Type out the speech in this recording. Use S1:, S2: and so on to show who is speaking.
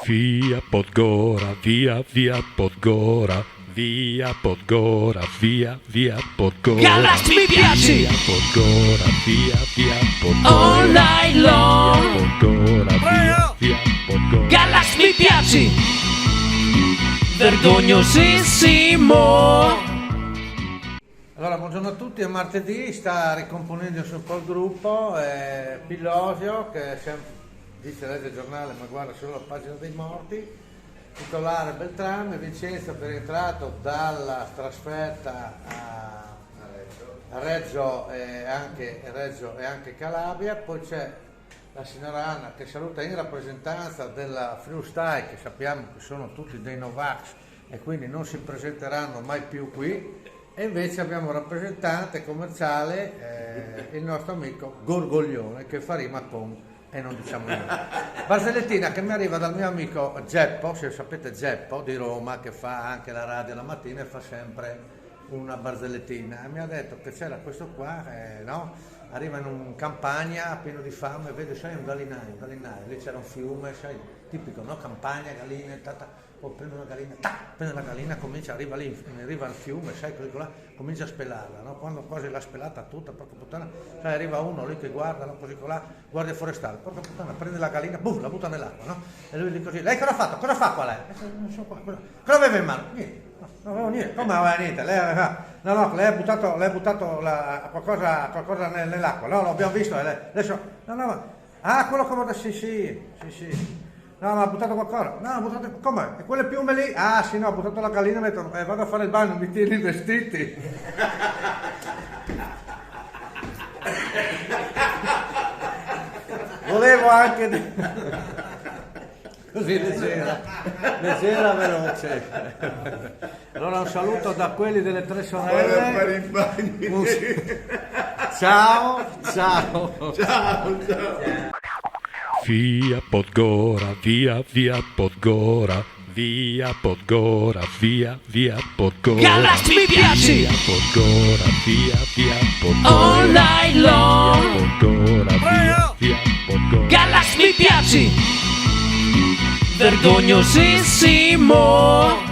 S1: Via Podgora, via Podgora, via Podgora, via Podgora.
S2: Gallas mi piaci!
S1: Via Podgora, via Podgora.
S2: All night long.
S1: Via Podgora, via Podgora.
S2: Gallas mi piaci! Vergognosissimo!
S3: Allora, buongiorno a tutti, è martedì, sta ricomponendosi un po' il gruppo, Pillosio, che dice legge il giornale ma guarda solo la pagina dei morti, titolare Beltrame, Vincenzo che è rientrato dalla trasferta a Reggio e anche Calabria, poi c'è la signora Anna che saluta in rappresentanza della Friustai, che sappiamo che sono tutti dei Novax e quindi non si presenteranno mai più qui. E invece abbiamo un rappresentante commerciale, il nostro amico Gorgoglione, che fa rima con e non diciamo niente. Barzellettina che mi arriva dal mio amico Geppo, se sapete Geppo di Roma, che fa anche la radio la mattina e fa sempre una barzellettina. E mi ha detto che c'era questo qua, no? Arriva in un campagna pieno di fame, vede, sai, un gallinaio, lì c'era un fiume, sai, tipico, no? Campagna, galline, poi prende una gallina, prende la gallina, arriva al fiume, sai, così là, comincia a spelarla, no? Quando quasi l'ha spelata tutta, porca puttana, sai, arriva uno lì che guarda, no? Così là, guardia forestale, porca puttana, prende la gallina, la butta nell'acqua, no? E lui lì così, lei cosa ha fatto? Cosa fa qua lei? Non so qua, cosa aveva in mano? Niente. Non avevo niente, come aveva niente? Lei ha buttato qualcosa nell'acqua, no, l'abbiamo visto, adesso, quello come, sì. No, ma ha buttato qualcosa. No, ha buttato, come? E quelle piume lì? Ah, sì, no, ha buttato la gallina e metto, vado a fare il bagno, mi tieni i vestiti. Volevo anche... Così leggera, veloce. Allora un saluto da quelli delle tre sorelle. Ciao.
S1: Via Podgora, via Podgora, via Podgora, via Podgora.
S2: Gallas mi piaci!
S1: Via Podgora, via Podgora.
S2: All night long.
S1: Via Podgora, via Podgora.
S2: Gallas mi piaci! Vergognosissimo!